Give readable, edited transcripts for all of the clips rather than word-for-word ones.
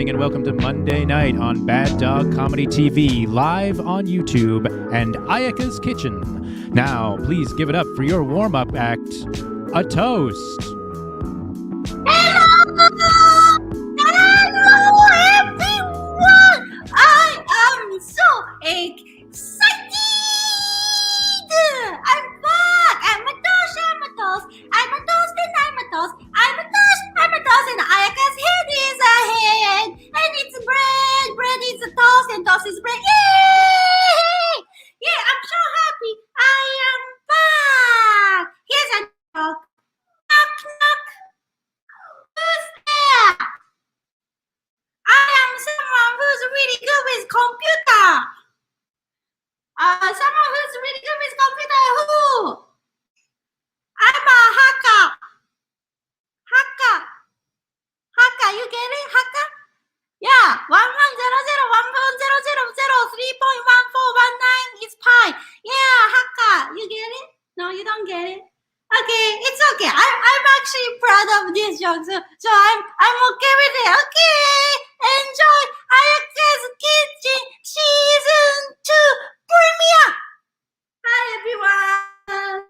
evening and welcome to Monday Night on Bad Dog Comedy TV, live on YouTube and Ayaka's Kitchen. Now, please give it up for your warm-up act, a toast. Hello, everyone! I am so excited! I'm back! I'm a toast, I'm a toast, I'm a toast, and I'm a toast, I'm a toast, I'm a toast, and Ayaka's head is a head, and it's bread, bread is a toast, and toast is bread. Yay! Yeah, I'm so happy. I am back! Here's a knock. Knock, knock. Who's there? I am someone who's really good with computer. Someone who's really good with computer. Who? I'm a Hakka. Hakka. Hakka, you get it? Hakka? Yeah. 1100110003.1419 is pi. Yeah, Hakka. You get it? No, you don't get it. Okay, it's okay. I'm actually proud of this joke, so I'm okay with it. Okay, enjoy Ayaka's Kitchen Season 2 premiere. Hi everyone.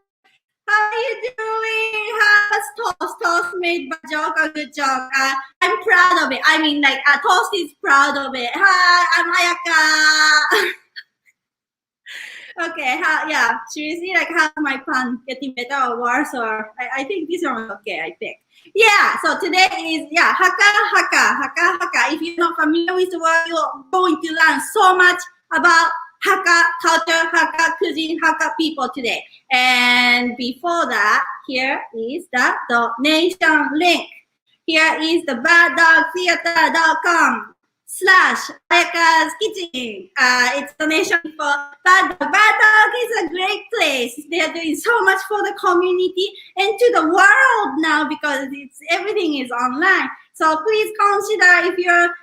How are you doing? How's toast made by joke? A good joke. I'm proud of it. I mean, like toast is proud of it. Hi, I'm Ayaka. Okay, yeah, seriously, like how's my pun getting better or worse? Or I think this one was okay, I think. Yeah, so today is, Hakka. If you're not familiar with the word, you're going to learn so much about Hakka culture, Hakka cuisine, Hakka people today. And before that, here is the donation link. Here is the baddogtheater.com/Ayaka's Kitchen. It's donation for Bad Dog. Bad Dog is a great place. They're doing so much for the community and to the world now because everything is online. So please consider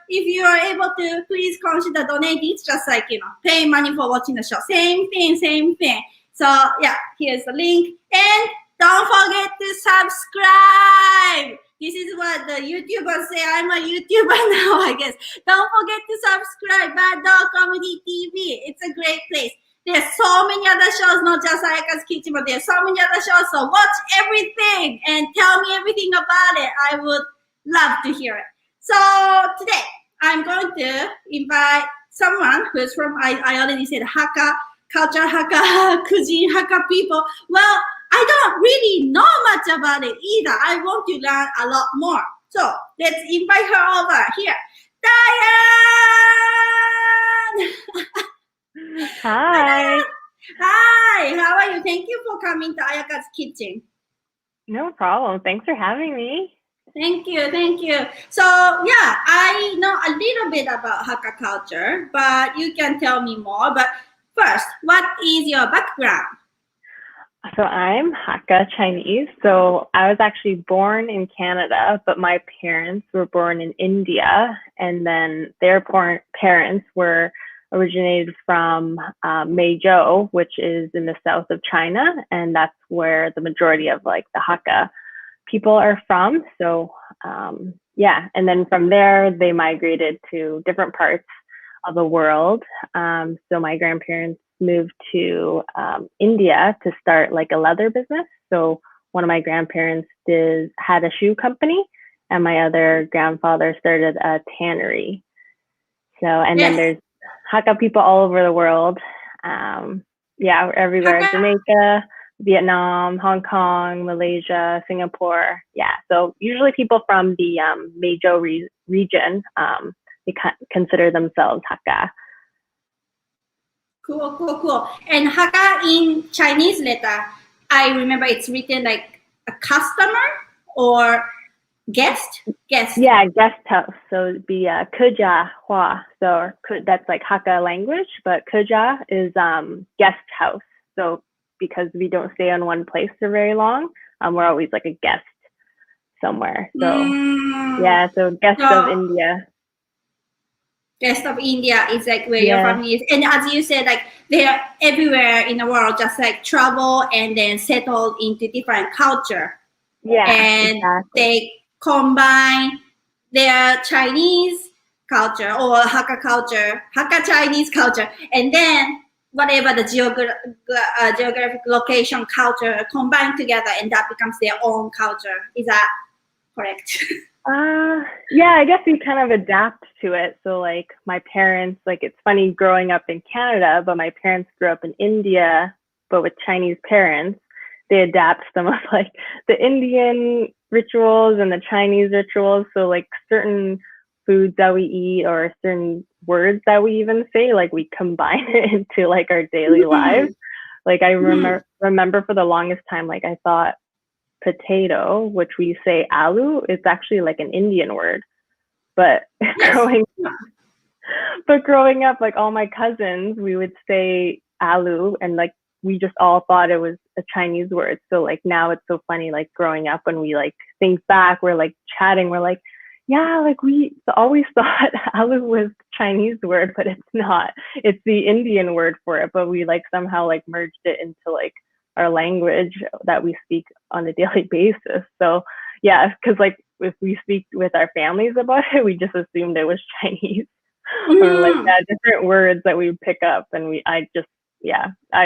if you are able to, please consider donating. It's just like paying money for watching the show. Same thing. So yeah, here's the link and don't forget to subscribe. This is what the YouTubers say. I'm a YouTuber now, I guess. Don't forget to subscribe. Bad Dog Comedy TV. It's a great place. There's so many other shows, not just Ayaka's Kitchen, but there's so many other shows. So watch everything and tell me everything about it. I would love to hear it. So today, I'm going to invite someone who's from, I already said Hakka culture, Hakka cuisine, Hakka people. Well, I don't really know much about it either. I want to learn a lot more. So let's invite her over here. Diane! Hi. Hi, how are you? Thank you for coming to Ayaka's Kitchen. No problem. Thanks for having me. Thank you. So yeah, I know a little bit about Hakka culture, but you can tell me more. But first, what is your background? So I'm Hakka Chinese. So I was actually born in Canada, but my parents were born in India. And then their parents were originated from Meizhou, which is in the south of China. And that's where the majority of like the Hakka people are from. So yeah, and then from there, they migrated to different parts of the world. So my grandparents moved to India to start like a leather business. So one of my grandparents had a shoe company and my other grandfather started a tannery. So, and then there's Hakka people all over the world. Yeah, everywhere, Hakka. Jamaica, Vietnam, Hong Kong, Malaysia, Singapore. Yeah, so usually people from the Meizhou region, they consider themselves Hakka. Cool. And Hakka in Chinese letter, I remember it's written like a customer or guest. Yeah, guest house. So it'd be Keja Hua. So that's like Hakka language, but Keja is guest house. So because we don't stay on one place for very long, we're always like a guest somewhere. So yeah, so guest of India. Guest of India is like where your family is. And as you said, like they're everywhere in the world, just like travel and then settled into different culture. Yeah. And they combine their Chinese culture or Hakka culture, Hakka Chinese culture, and then whatever the geographic location culture combined together, and that becomes their own culture. Is that correct? Yeah, I guess we kind of adapt to it. So like my parents, like it's funny growing up in Canada, but my parents grew up in India, but with Chinese parents, they adapt some of like the Indian rituals and the Chinese rituals. So like certain foods that we eat or certain words that we even say, like we combine it into like our daily lives. Like I remember for the longest time, like I thought potato, which we say aloo, it's actually like an Indian word. But growing up, like all my cousins, we would say aloo, and like we just all thought it was a Chinese word. So like now it's so funny, like growing up when we like think back, we're like chatting, we're like, yeah, like we always thought aloo was Chinese word, but it's not. It's the Indian word for it, but we like somehow like merged it into like our language that we speak on a daily basis. So yeah, because like if we speak with our families about it, we just assumed it was Chinese or like different words that we would pick up. And I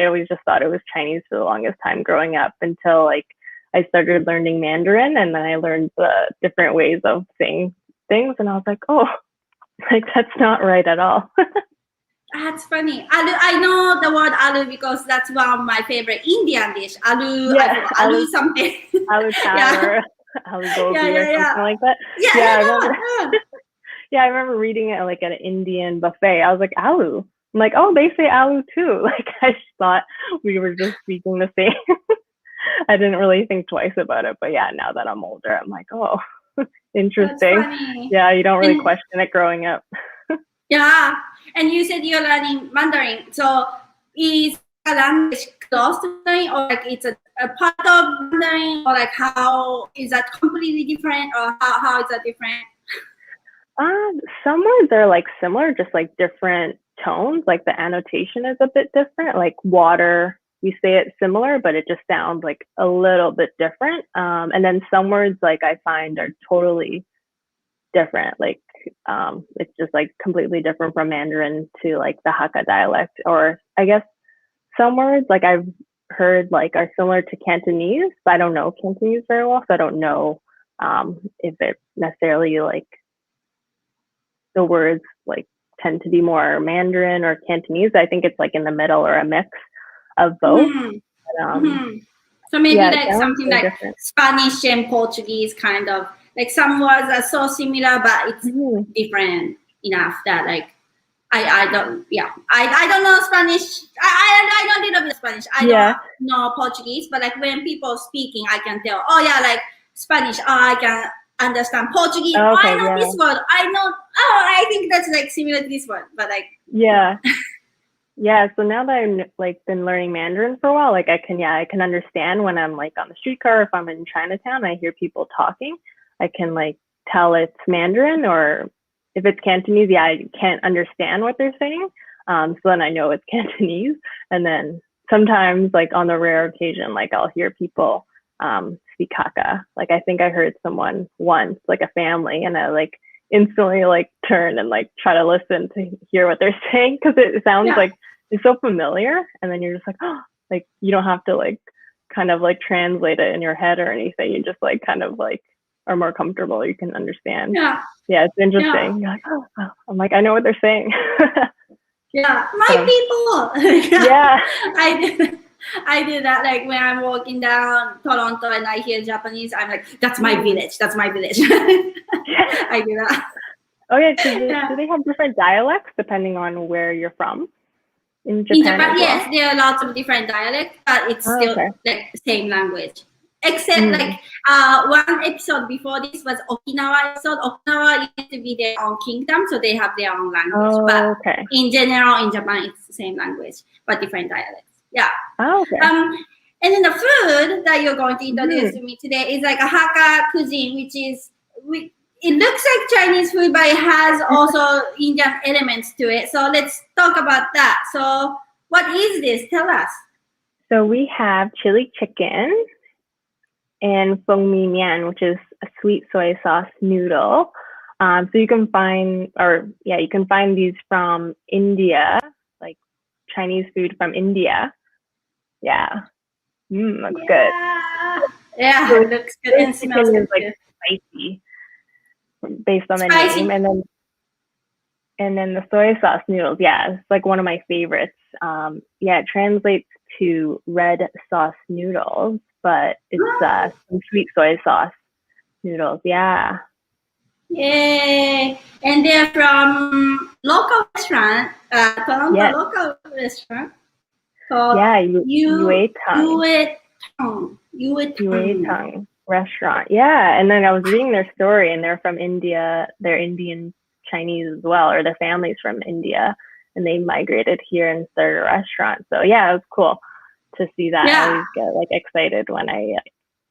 always just thought it was Chinese for the longest time growing up until like I started learning Mandarin, and then I learned the different ways of saying things, and I was like, oh, like that's not right at all. That's funny. Aloo, I know the word aloo because that's one of my favorite Indian dish. Aloo, Yeah, aloo something. Aloo chowder, aloo gobi or something like that. I remember reading it like at an Indian buffet. I was like, aloo. I'm like, oh, they say aloo too. Like I just thought we were just speaking the same. I didn't really think twice about it, but yeah, now that I'm older, I'm like, oh, interesting. Yeah, you don't really question it growing up. Yeah, and you said you're learning Mandarin. So is a language close to Mandarin, or like it's a part of Mandarin, or like how is that completely different, or how is that different? Some words are like similar, just like different tones. Like the annotation is a bit different. Like water, we say it similar, but it just sounds like a little bit different. And then some words like I find are totally different. Like it's just like completely different from Mandarin to like the Hakka dialect. Or I guess some words like I've heard like are similar to Cantonese, but I don't know Cantonese very well, so I don't know if it's necessarily like the words like tend to be more Mandarin or Cantonese. I think it's like in the middle or a mix of both. But, so maybe like something like different. Spanish and Portuguese kind of, like some words are so similar, but it's different enough that like I don't know Spanish. I know a little bit of Spanish. I don't know Portuguese, but like when people speaking, I can tell. Oh yeah, like Spanish. Oh, I can understand Portuguese. Okay, I know this word. I know. Oh, I think that's like similar to this word, but like so now that I've like been learning Mandarin for a while, like I can understand when I'm like on the streetcar, if I'm in Chinatown, I hear people talking, I can like tell it's Mandarin, or if it's Cantonese, I can't understand what they're saying. So then I know it's Cantonese. And then sometimes like on the rare occasion, like I'll hear people speak Hakka. Like I think I heard someone once, like a family, and I like instantly like turn and like try to listen to hear what they're saying, because it sounds like it's so familiar, and then you're just like, oh, like you don't have to like kind of like translate it in your head or anything. You just like kind of like are more comfortable. You can understand. It's interesting. You're like, oh, I'm like, I know what they're saying. My people. I do that like when I'm walking down Toronto and I hear Japanese, I'm like, that's my village. That's my village. I do that. Okay, so do they have different dialects depending on where you're from? In Japan, yes, there are lots of different dialects, but it's still like the same language. Except like one episode before this was Okinawa episode. Okinawa used to be their own kingdom, so they have their own language. But in general, in Japan, it's the same language, but different dialects. Yeah. And then the food that you're going to introduce to me today is like a Hakka cuisine, which is it looks like Chinese food, but it has also Indian elements to it. So let's talk about that. So what is this? Tell us. So we have chili chicken and feng mi mian, which is a sweet soy sauce noodle. So you can find these from India, like Chinese food from India. Yeah. Looks good. Yeah, So it looks good and smells chicken good is like too. spicy based on the Spicy. name, and then the soy sauce noodles. Yeah, it's like one of my favorites. It translates to red sauce noodles, but it's some sweet soy sauce noodles. Yeah. Yay! And they're from local restaurant, Toronto local restaurant. So Yue Tang restaurant. Yeah, and then I was reading their story, and they're from India. They're Indian Chinese as well, or their family's from India, and they migrated here and started a restaurant. So yeah, it was cool to see that. I always get like excited when I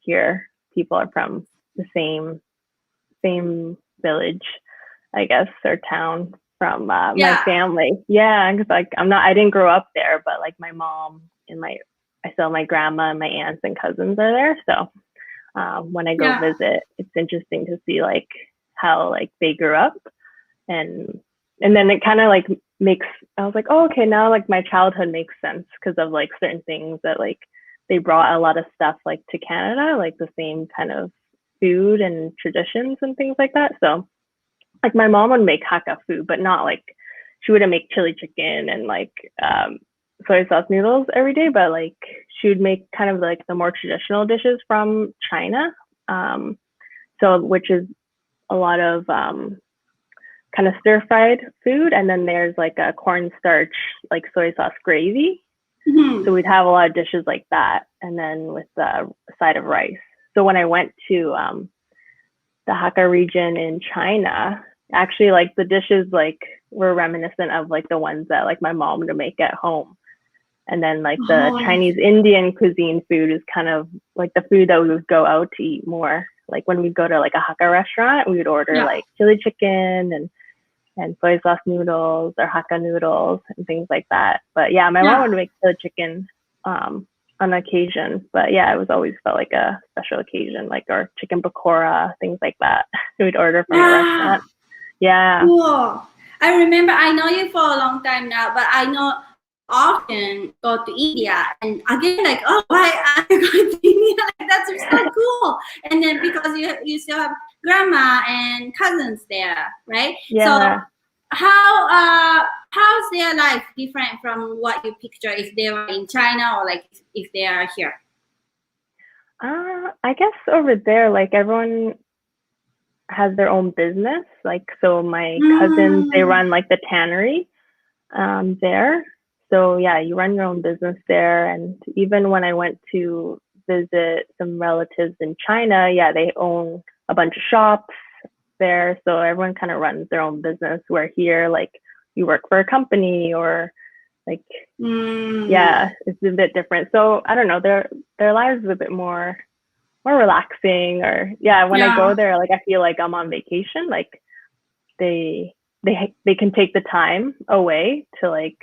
hear people are from the same village, I guess, or town from my family. Yeah, because like I didn't grow up there, but like my mom and I saw my grandma and my aunts and cousins are there. So when I go visit, it's interesting to see like how like they grew up, and then it kind of like I was like, oh, okay, now like my childhood makes sense because of like certain things that like they brought a lot of stuff like to Canada, like the same kind of food and traditions and things like that. So like my mom would make Hakka food, but not like she wouldn't make chili chicken and like soy sauce noodles every day, but like she would make kind of like the more traditional dishes from China. So which is a lot of kind of stir fried food, and then there's like a cornstarch like soy sauce gravy. So we'd have a lot of dishes like that, and then with a side of rice. So when I went to the Hakka region in China, actually like the dishes like were reminiscent of like the ones that like my mom would make at home. And then like the Chinese Indian cuisine food is kind of like the food that we would go out to eat more. Like when we'd go to like a Hakka restaurant, we would order like chili chicken and soy sauce noodles or Hakka noodles and things like that. But yeah, my mom would make chili chicken on occasion, but yeah, it was always felt like a special occasion, like our chicken pakora, things like that. We'd order from the restaurant. Yeah. Cool. I remember, I know you for a long time now, but I know often go to India, and again, like, oh, why are you going to India? Like, that's so cool. And then because you still have grandma and cousins there, right? Yeah. So how's their life different from what you picture if they were in China or like if they are here? I guess over there, like everyone has their own business. Like, so my cousins, they run like the tannery there. So yeah, you run your own business there. And even when I went to visit some relatives in China, yeah, they own a bunch of shops there. So everyone kind of runs their own business, where here, like you work for a company or like, yeah, it's a bit different. So I don't know, their lives is a bit more relaxing, or when I go there, like I feel like I'm on vacation. Like they can take the time away to like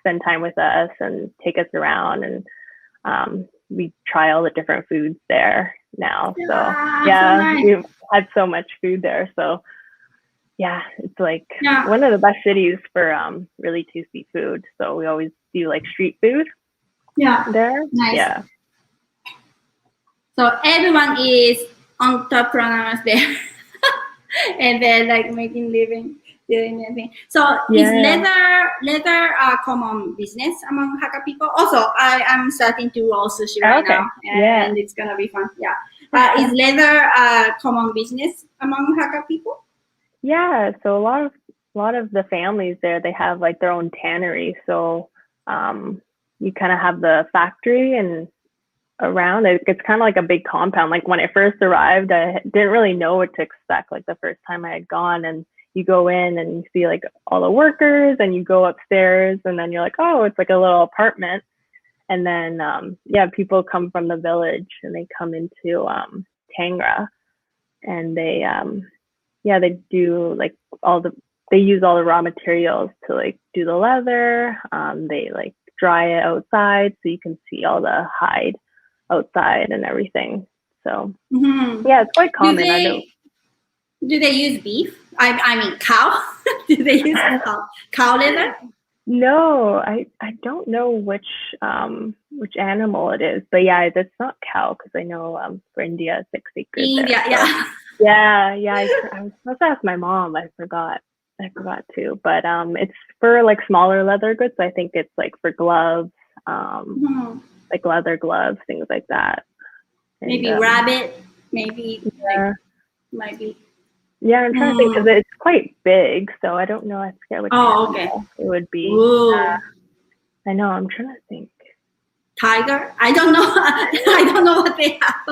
spend time with us and take us around, and we try all the different foods there now. So yeah, so nice. We've had so much food there. So yeah, it's like one of the best cities for really tasty food. So we always do like street food there. Nice. Yeah. So everyone is entrepreneurs there, and they're like making living, doing anything. So is leather a common business among Hakka people? Also, I am starting to roll sushi right now, and it's gonna be fun. Yeah. Is leather a common business among Hakka people? Yeah. So a lot of the families there, they have like their own tannery. So you kind of have the factory and around it. It's kind of like a big compound. Like when I first arrived, I didn't really know what to expect. Like the first time I had gone, and you go in and you see like all the workers, and you go upstairs, and then you're like, oh, it's like a little apartment. And then people come from the village, and they come into Tangra, and they do like they use all the raw materials to like do the leather. They like dry it outside so you can see all the hide outside and everything. So yeah, it's quite common. Do they use beef I mean cow. Do they use cow leather? No, I don't know which animal it is, but yeah, it's not cow because I know for India it's like sacred India, there. yeah. So, yeah. I was supposed to ask my mom. I forgot to, but it's for like smaller leather goods. So I think it's like for gloves, like leather gloves, things like that. And, maybe rabbit, maybe might be. Yeah, I'm trying to think because it's quite big, so I don't know. I forget which animal it would be. I know. I'm trying to think. Tiger? I don't know. I don't know what they have.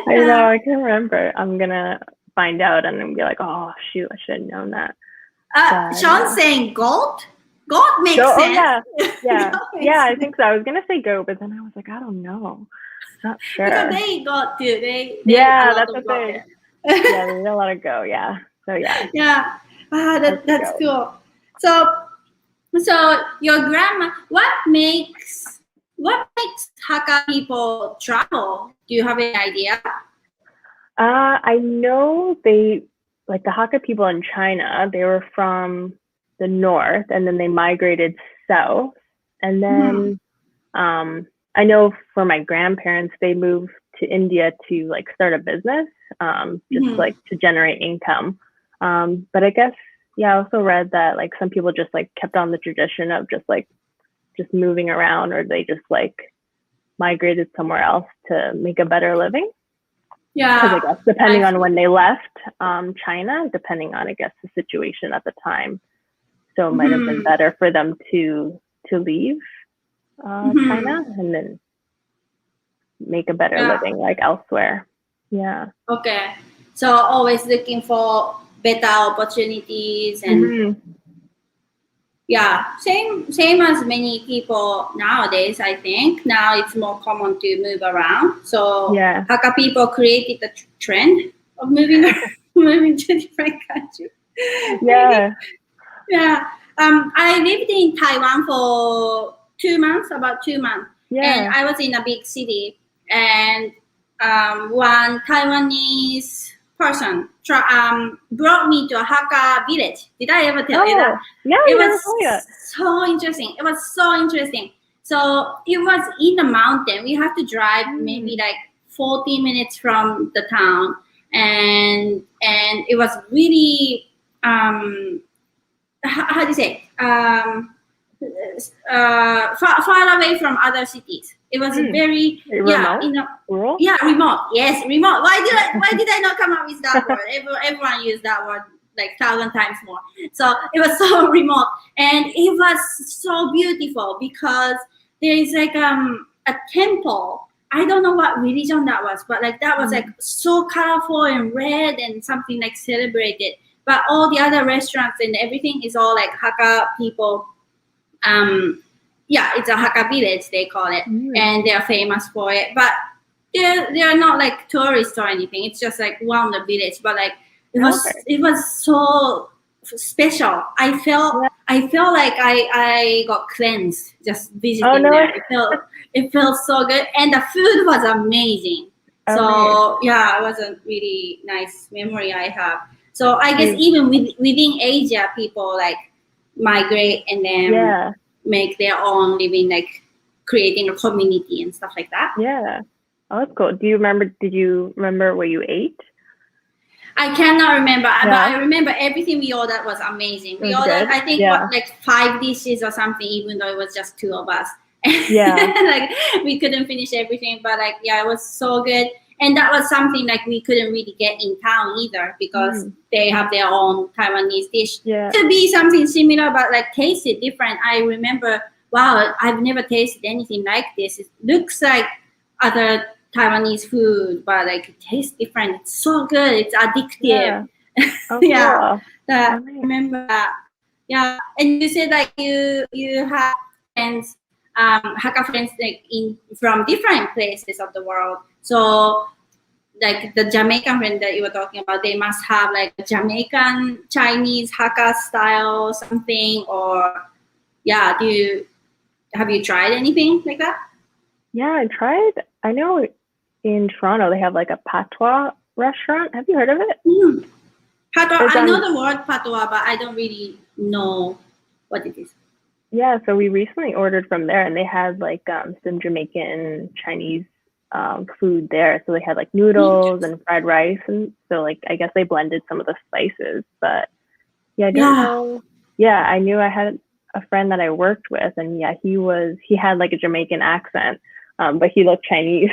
I know. I can't remember. I'm gonna find out and then be like, oh shoot, I should have known that. Sean's saying goat. Goat makes sense. Oh yeah. I think so. I was gonna say goat, but then I was like, I don't know. Not sure. Because they got too. They that's the thing. Yeah, they let it go. Yeah. So yeah. Yeah. That's cool. So your grandma, what makes Hakka people travel? Do you have any idea? I know they like the Hakka people in China. They were from the north, and then they migrated south, and then I know for my grandparents, they moved to India to like start a business, just like to generate income. But I guess, I also read that like some people just like kept on the tradition of just moving around, or they just like migrated somewhere else to make a better living. Yeah. Because I guess depending on when they left China, depending on, I guess, the situation at the time. So it might have been better for them to leave China and then make a better living like elsewhere. Yeah. Okay. So always looking for better opportunities and same as many people nowadays. I think now it's more common to move around. So Hakka people created the trend of moving to different countries. Yeah. Yeah. I lived in Taiwan for about 2 months. Yeah. And I was in a big city, and one Taiwanese person brought me to a Hakka village. Did I ever tell you that? Yeah, it was so interesting. So it was in the mountain. We have to drive maybe like 40 minutes from the town, and it was really how do you say far away from other cities. It was very remote. Rural? Yeah, remote. Yes, remote. Why did I not come up with that word? Everyone used that word like 1,000 times more. So it was so remote, and it was so beautiful because there is like a temple. I don't know what religion that was, but like that was like so colorful and red and something like celebrated. But all the other restaurants and everything is all like Hakka people. It's a Hakka village, they call it, and they're famous for it. But they're not like tourists or anything. It's just like one of the village. But like it was so special. I felt like I got cleansed just visiting there. It felt so good, and the food was amazing. So it was a really nice memory I have. So I guess even within Asia, people like migrate and then make their own living, like creating a community and stuff like that. Yeah. Oh, that's cool. Did you remember what you ate? I cannot remember, but I remember everything we ordered was amazing. We ordered, I think, like 5 dishes or something, even though it was just 2 of us. Yeah. Like we couldn't finish everything, but like, it was so good. And that was something like we couldn't really get in town either because they have their own Taiwanese dish. Yeah. To be something similar, but like tasted different. I remember, wow, I've never tasted anything like this. It looks like other Taiwanese food, but like it tastes different. It's so good. It's addictive. Yeah. I remember that. Yeah. And you said like you have friends, Hakka friends like from different places of the world. So like the Jamaican friend that you were talking about, they must have like a Jamaican Chinese Hakka style something, or have you tried anything like that? Yeah, I tried. I know in Toronto they have like a patois restaurant. Have you heard of it? Patois, I know the word patois, but I don't really know what it is. Yeah, so we recently ordered from there, and they had like some Jamaican Chinese food there. So they had like noodles and fried rice, and so like I guess they blended some of the spices. But yeah, I didn't know. Yeah, I knew I had a friend that I worked with, and yeah, he had like a Jamaican accent, but he looked Chinese.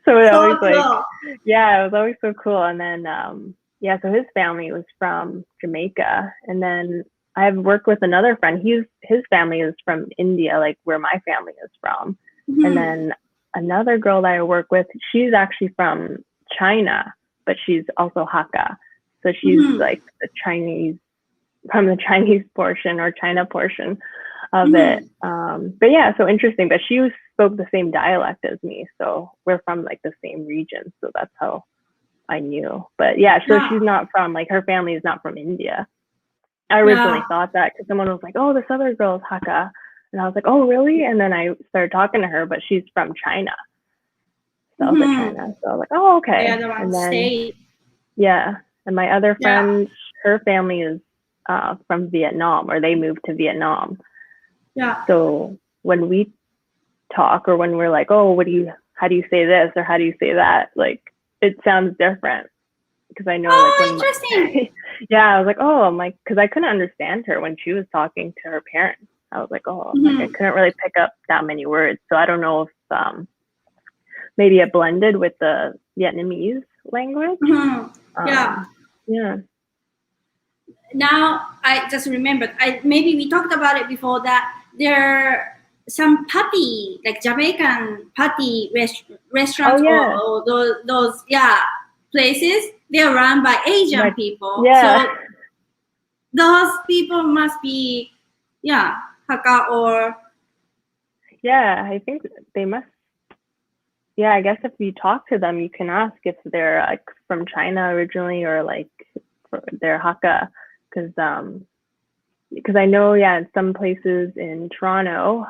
So it So always cool. like, yeah, it was always so cool. And then yeah, so his family was from Jamaica, and then I've worked with another friend. His family is from India, like where my family is from. Mhm. And then another girl that I work with, she's actually from China, but she's also Hakka. So she's like the Chinese, from the Chinese portion or China portion of it. But yeah, so interesting. But she spoke the same dialect as me, so we're from like the same region. So that's how I knew. But yeah, so she's not from, like, her family is not from India. I originally thought that because someone was like, "Oh, this other girl is Hakka," and I was like, "Oh, really?" And then I started talking to her, but she's from China. So I was like, China. So I was like, "Oh, okay." And then yeah, and my other friend, her family is from Vietnam, or they moved to Vietnam. Yeah. So when we talk, or when we're like, "Oh, how do you say this, or how do you say that?" Like, it sounds different. Because I know, like, when interesting. yeah, I was like, oh, I'm like, because I couldn't understand her when she was talking to her parents. I was like, oh, like, I couldn't really pick up that many words. So I don't know if maybe it blended with the Vietnamese language. Yeah. Now I just remembered. Maybe we talked about it before, that there are some patty, like Jamaican patty restaurants, or those places. They're run by Asian people. Yeah. So those people must be Hakka or. Yeah, I think they must. Yeah, I guess if you talk to them, you can ask if they're like from China originally, or like they're Hakka, because I know, in some places in Toronto,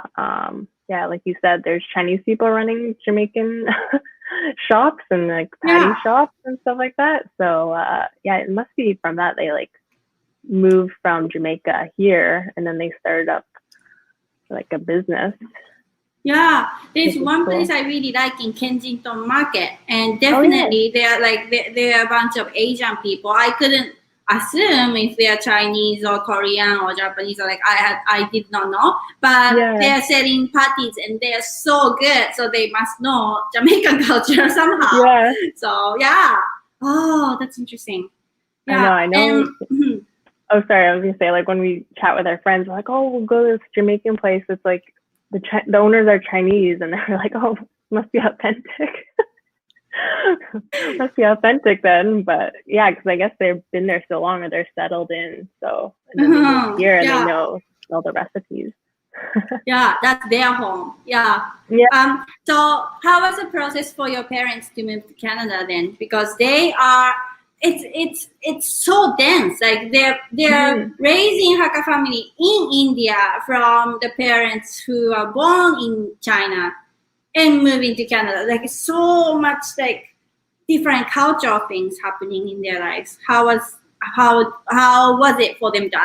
like you said, there's Chinese people running Jamaican shops and like patty shops and stuff like that. So it must be from that. They like moved from Jamaica here, and then they started up like a business. Yeah, there's one place I really like in Kensington Market, and definitely there are a bunch of Asian people. I couldn't assume if they are Chinese or Korean or Japanese, or like I did not know, but they are selling patties and they are so good, so they must know Jamaican culture somehow. Yeah. So that's interesting. Yeah. I know. Oh, sorry, I was gonna say, like, when we chat with our friends, we're like, oh, we'll go to this Jamaican place. It's like the owners are Chinese, and they're like, oh, must be authentic. Must be authentic then. But yeah, because I guess they've been there so long, or they're settled in, so and then they move here and they know all the recipes. That's their home. So how was the process for your parents to move to Canada then? Because they are, it's so dense. Like they're raising Hakka family in India from the parents who are born in China and moving to Canada. Like so much like different cultural things happening in their lives. How was it for them to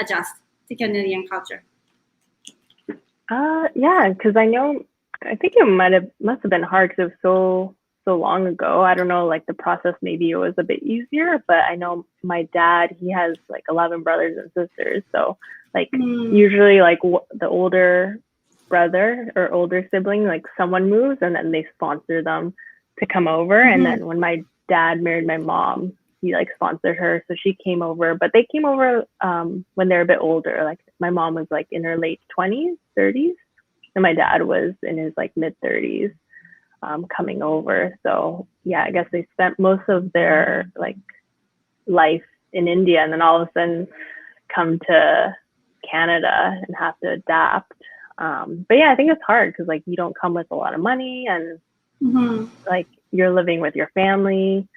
adjust to Canadian culture? Because I think it must have been hard because it was so long ago. I don't know, like the process, maybe it was a bit easier, but I know my dad, he has like 11 brothers and sisters. So like usually like the older brother or older sibling, like someone moves and then they sponsor them to come over. And then when my dad married my mom, he like sponsored her. So she came over, but they came over when they're a bit older. Like my mom was like in her late 20s, 30s, and my dad was in his like mid 30s coming over. So yeah, I guess they spent most of their like life in India, and then all of a sudden come to Canada and have to adapt. But yeah, I think it's hard because like you don't come with a lot of money, and like you're living with your family.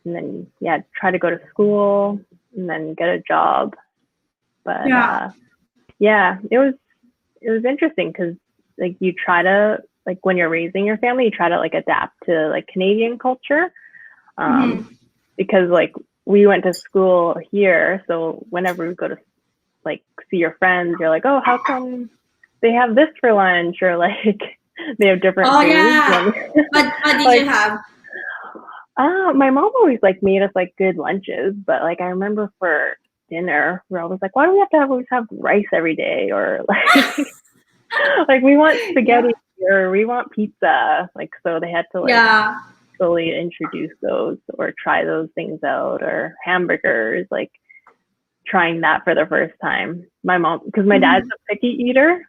And then try to go to school and then get a job. But it was interesting because like you try to, like when you're raising your family, you try to like adapt to like Canadian culture. because like we went to school here, so whenever we go to like see your friends, you're like, oh, how come they have this for lunch, or like they have different foods. Yeah. What did like, you have? My mom always like made us like good lunches, but like I remember for dinner we're always like, why do we have to always have rice every day, or like like we want spaghetti or we want pizza, like so they had to like slowly introduce those or try those things out, or hamburgers, like trying that for the first time. My mom, because my dad's a picky eater,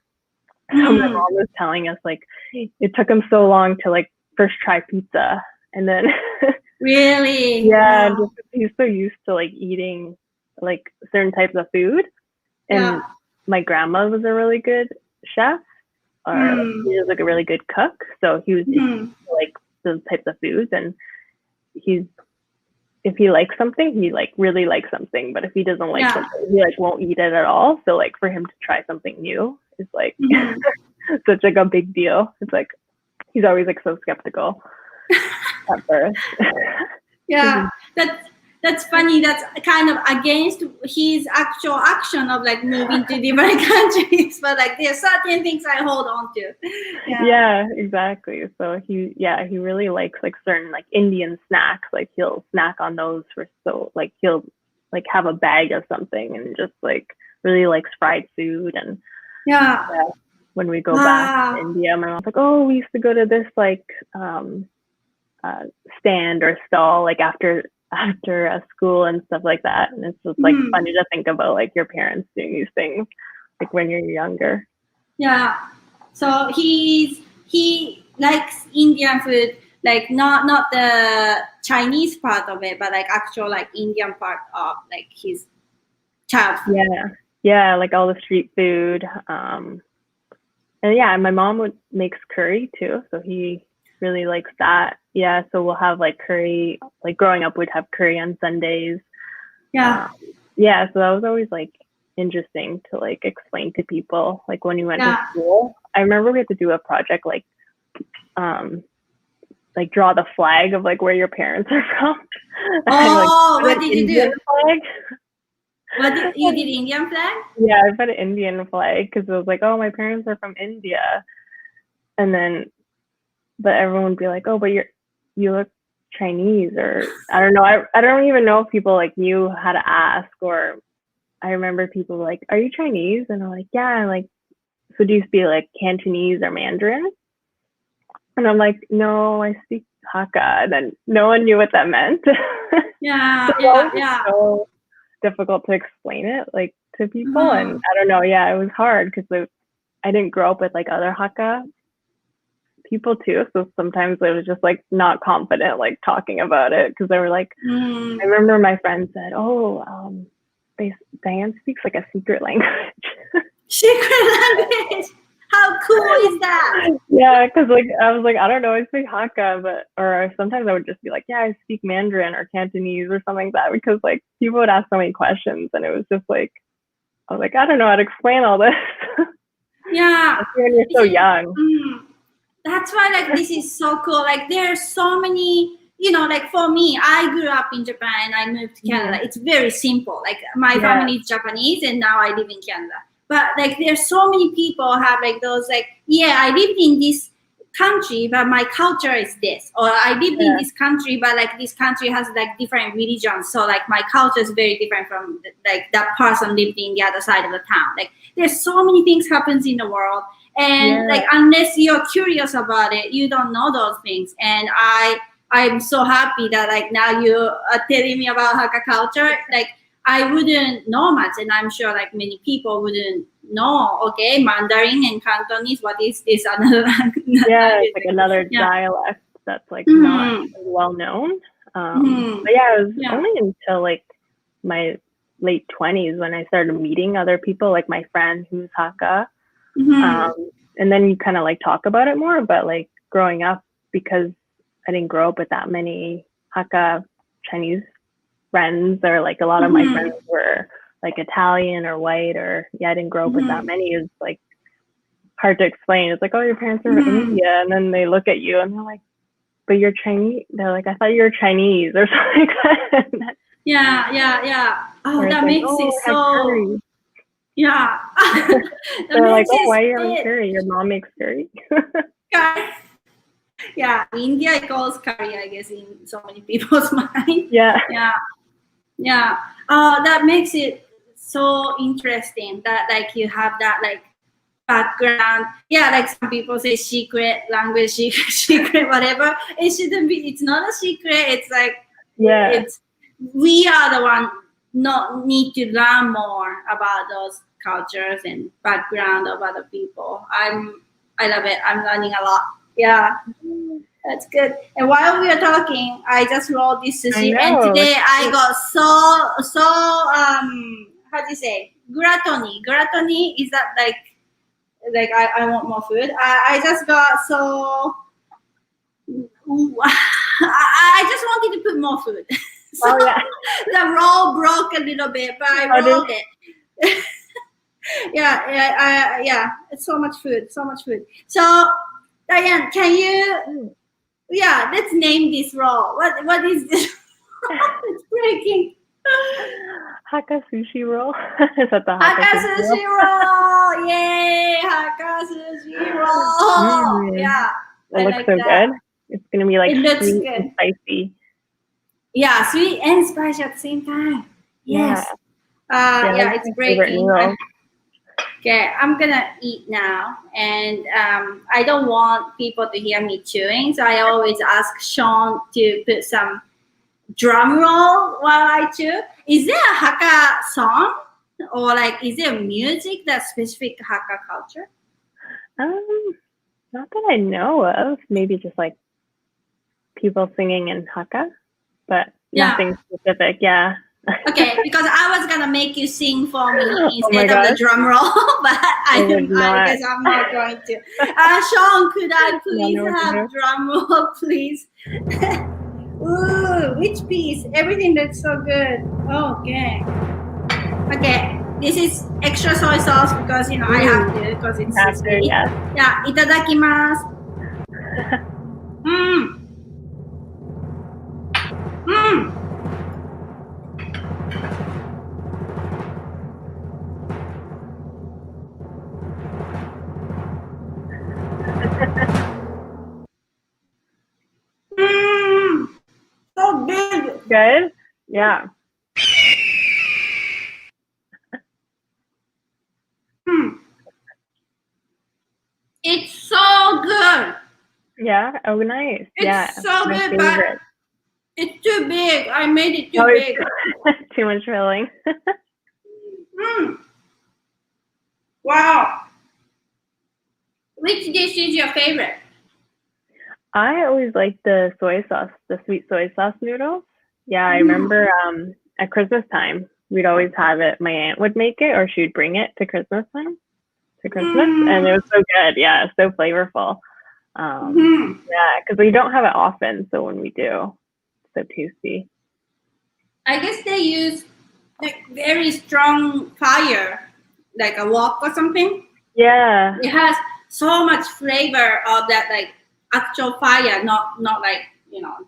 so my mom was telling us like it took him so long to like first try pizza, and then really just he's so used to like eating like certain types of food, and my grandma was a really good chef, or he was like a really good cook, so he was like those types of foods, and if he likes something, he like really likes something, but if he doesn't like something, he like won't eat it at all. So like for him to try something new is like such like a big deal. It's like he's always like so skeptical at first. That's funny. That's kind of against his actual action of like moving to different countries, but like there's certain things I hold on to. Yeah, exactly. So he really likes like certain like Indian snacks. Like he'll snack on those like he'll like have a bag of something, and just like really likes fried food. And when we go back to India, my mom's like, oh, we used to go to this like stand or stall like after a school and stuff like that, and it's just like funny to think about like your parents doing these things like when you're younger. So he likes Indian food, like not the Chinese part of it, but like actual like Indian part of like his childhood. Like all the street food, and my mom makes curry too, so he really likes that. So we'll have like curry, like growing up we'd have curry on Sundays. So that was always like interesting to like explain to people, like when you went to school. I remember we had to do a project like draw the flag of like where your parents are from. What did you do? You did Indian flag? Yeah, I put an Indian flag because it was like, oh, my parents are from India, and then but everyone would be like, oh, but you look Chinese, or I don't know. I don't even know if people like knew how to ask, or I remember people like, are you Chinese? And I'm like, yeah. I'm like, so do you speak like Cantonese or Mandarin? And I'm like, no, I speak Hakka. And then no one knew what that meant. So difficult to explain it like to people. And I don't know. Yeah, it was hard because I didn't grow up with like other Hakka people too, so sometimes I was just like not confident like talking about it, because they were like I remember my friend said, Diane speaks like a secret language. How cool is that? Because like I was like, I don't know, I speak Hakka, or sometimes I would just be like, I speak Mandarin or Cantonese or something like that, because like people would ask so many questions, and it was just like I was like, I don't know how to explain all this. When you're so young. That's why like this is so cool. Like there are so many, like for me, I grew up in Japan and I moved to Canada. It's very simple. Like my family is Japanese and now I live in Canada. But like there's so many people have like those like, I lived in this country, but my culture is this. Or I lived in this country, but like this country has like different religions. So like my culture is very different from like that person lived in the other side of the town. Like there's so many things happens in the world. And like unless you're curious about it, you don't know those things. And I'm so happy that like now you are telling me about Hakka culture. Like I wouldn't know much, and I'm sure like many people wouldn't know. Okay, Mandarin and Cantonese. What is this? Another it's like another dialect that's like not well known. But it was only until like my late 20s when I started meeting other people, like my friend who's Hakka. And then you kind of like talk about it more, but like growing up, because I didn't grow up with that many Hakka Chinese friends, or like a lot of my friends were like Italian or white, or I didn't grow up with that many. It's like hard to explain. It's like, oh, your parents are from India, and then they look at you and they're like, but you're Chinese. They're like, I thought you were Chinese or something like that. Yeah. Oh, Or that it's like, makes oh, it I had so. curry. Yeah. They're like, oh, why are you it having curry? Your mom makes curry. curry. Yeah, India it calls curry, I guess, in so many people's mind. Yeah. Yeah. That makes it so interesting that like you have that like background. Yeah, like some people say secret language, secret whatever. It shouldn't be. It's not a secret. It's like it's we are the one not need to learn more about those cultures and background of other people. I love it. I'm learning a lot. Yeah. That's good. And while we are talking, I just rolled this sushi, and today I got so how do you say gluttony? Gluttony is that like I want more food. I just got so I just wanted to put more food. So the roll broke a little bit, but I rolled it. Yeah. It's so much food. So Diane, can you? Yeah, let's name this roll. What is this? It's breaking. Hakka sushi roll. Is that the Hakka sushi roll? Yay! Hakka sushi roll. Yeah, it looks so good. It's gonna be like sweet and spicy. Yeah, sweet and spicy at the same time. Yes. Yeah, it's breaking. Okay, I'm gonna eat now, and I don't want people to hear me chewing, so I always ask Sean to put some drum roll while I chew. Is there a Hakka song, or like is there music that's specific to Hakka culture? Not that I know of. Maybe just like people singing in Hakka, but nothing specific. Yeah. Okay, because I was gonna make you sing for me instead of the drum roll, but I guess I'm not going to. Sean, could I please have drum roll, please? Ooh, which piece? Everything looks so good. Okay. Okay, this is extra soy sauce because I have to because it's sweet. Yeah, itadakimasu. So good. Good? Yeah. It's so good. Yeah. Oh, nice. It's so good, but it's too big. I made it too big. Too much filling. Wow. Which dish is your favorite? I always like the soy sauce, the sweet soy sauce noodles. Yeah, I remember at Christmas time, we'd always have it. My aunt would make it, or she'd bring it to Christmas time, and it was so good. Yeah, so flavorful. Yeah, because we don't have it often, so when we do, it's so tasty. I guess they use like very strong fire, like a wok or something. Yeah. It has so much flavor of that, like actual fire, not like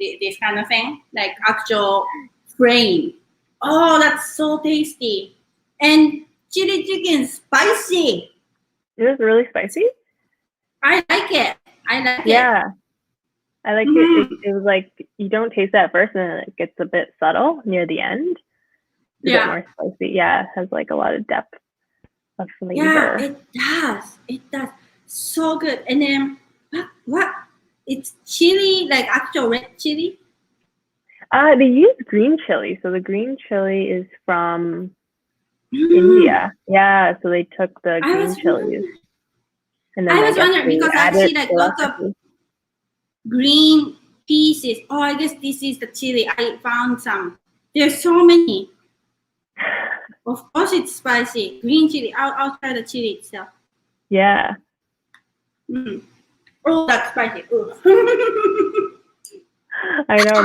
this kind of thing, like actual flame. Oh, that's so tasty. And chili chicken spicy. It was really spicy. I like it. Yeah, I like it. It was like you don't taste it at first, and then it gets a bit subtle near the end. It's a bit more spicy. Yeah, it has like a lot of depth of flavor. Yeah, it does. So good. And then what? It's chili, like actual red chili? They use green chili. So the green chili is from India. Yeah, so they took the green chilies. And then I was wondering because I see like lots of green pieces. Oh, I guess this is the chili. I found some. There's so many. Of course it's spicy. Green chili. I'll try the chili itself. Yeah. Oh, that's spicy. I know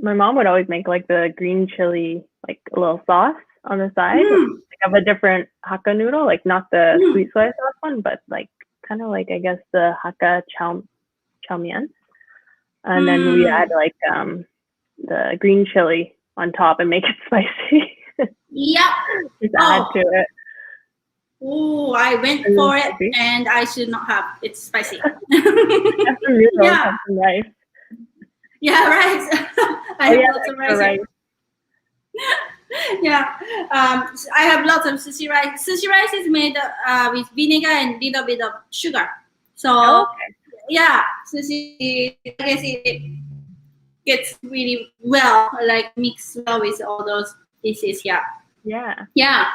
my mom would always make like the green chili, like a little sauce on the side, like of a different Hakka noodle, like not the sweet soy sauce one, but like kind of like I guess the Hakka chow mein. And then we add like the green chili on top and make it spicy. Yep. Just add to it. Oh, I went for it, and I should not have. It's spicy. Have some noodles, have some rice. Yeah, rice. I have lots of rice. Yeah, I have lots of sushi rice. Sushi rice is made with vinegar and little bit of sugar. So yeah, sushi, I guess it gets really well, like mixed well with all those dishes. Yeah.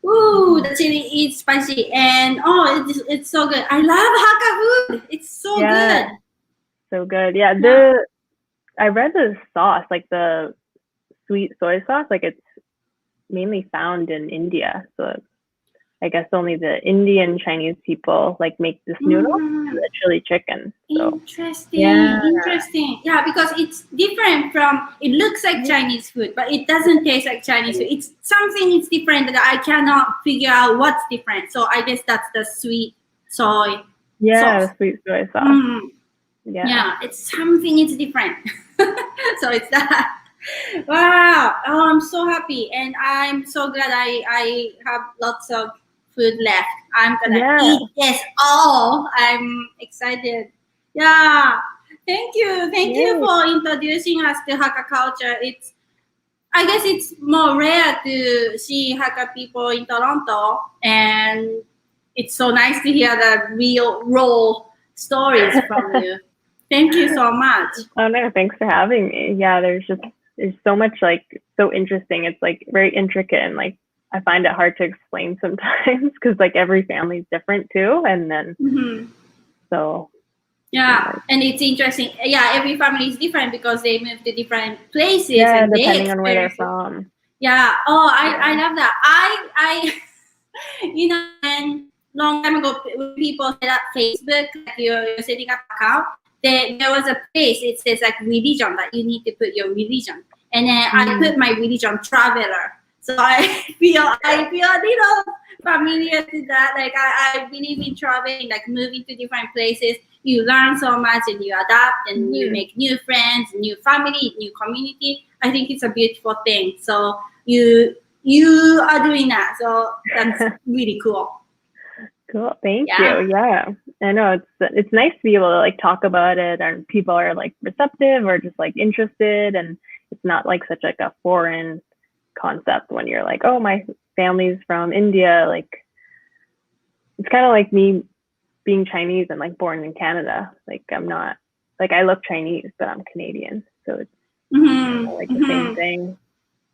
Ooh, the chili is spicy, and it's so good. I love Hakka food. It's so good. So good. Yeah, I read the sauce, like the sweet soy sauce, like it's mainly found in India. So I guess only the Indian Chinese people like make this noodle and the chili chicken. So. Interesting. Yeah, because it's different from, it looks like Chinese food, but it doesn't taste like Chinese food. It's something it's different that I cannot figure out what's different. So I guess that's the sweet soy sauce. The sweet soy sauce. Yeah, it's something, it's different. So it's that. Wow. Oh, I'm so happy. And I'm so glad I have lots of food left. I'm gonna eat this all. I'm excited. Yeah. Thank you for introducing us to Hakka culture. I guess it's more rare to see Hakka people in Toronto, and it's so nice to hear the real raw stories from you. Thank you so much. Oh no, thanks for having me. Yeah, there's so much, like, so interesting. It's like very intricate, and like I find it hard to explain sometimes because like every family is different too. And then so and it's interesting. Yeah, every family is different because they move to different places. Yeah, and depending on where they're from. Yeah. Oh, I love that. I and long time ago, when people set up Facebook, like you're setting up an account, there was a place, it says like religion, that you need to put your religion. And then I put my religion traveler. So I feel a little familiar to that. Like I believe in traveling, like moving to different places. You learn so much and you adapt and you make new friends, new family, new community. I think it's a beautiful thing. So you are doing that. So that's really cool. Cool. Thank you. Yeah. I know it's nice to be able to like talk about it, and people are like receptive or just like interested, and it's not like such like a foreign concept when you're like, oh, my family's from India. Like it's kind of like me being Chinese and like born in Canada. Like I'm not, like I look Chinese, but I'm Canadian. So it's like the same thing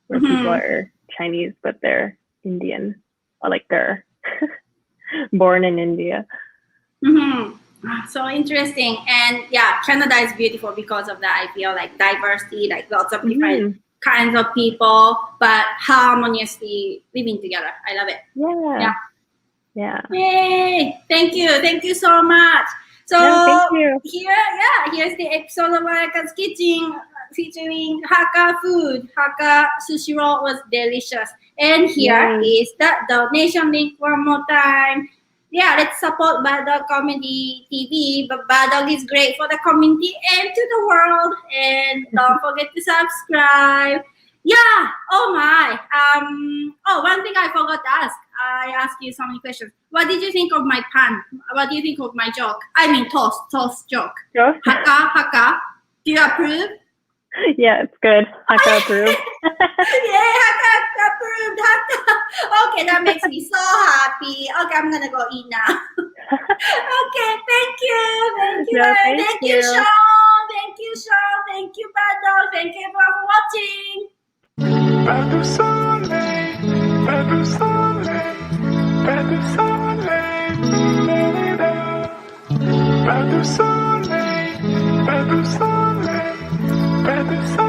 where people are Chinese, but they're Indian, or like they're born in India. So interesting. And yeah, Canada is beautiful because of that. I feel like diversity, like lots of different kinds of people, but harmoniously living together. I love it. Yeah. Yay! Thank you so much. So thank you. Here's the episode of Ayaka's Kitchen featuring Hakka food. Hakka sushi roll was delicious. And here is the donation link one more time. Yeah, let's support Bad Dog Comedy TV. But Bad Dog is great for the community and to the world. And don't forget to subscribe. Yeah. Oh my. One thing I forgot to ask. I asked you so many questions. What did you think of my pun? What do you think of my joke? I mean toast joke. Hakka. Do you approve? Yeah, it's good. Hakka approved. Yeah, Hakka approved. Hakka. Okay, that makes me so happy. Okay, I'm gonna go eat now. Okay, thank you. Thank you, Sean. Thank you, Sean. Thank you, Bad Dog. Thank you everyone for watching. Badu Sole, Badu Sole, Badu Sole, Badu Sole, Badu Sole, Badu Sole.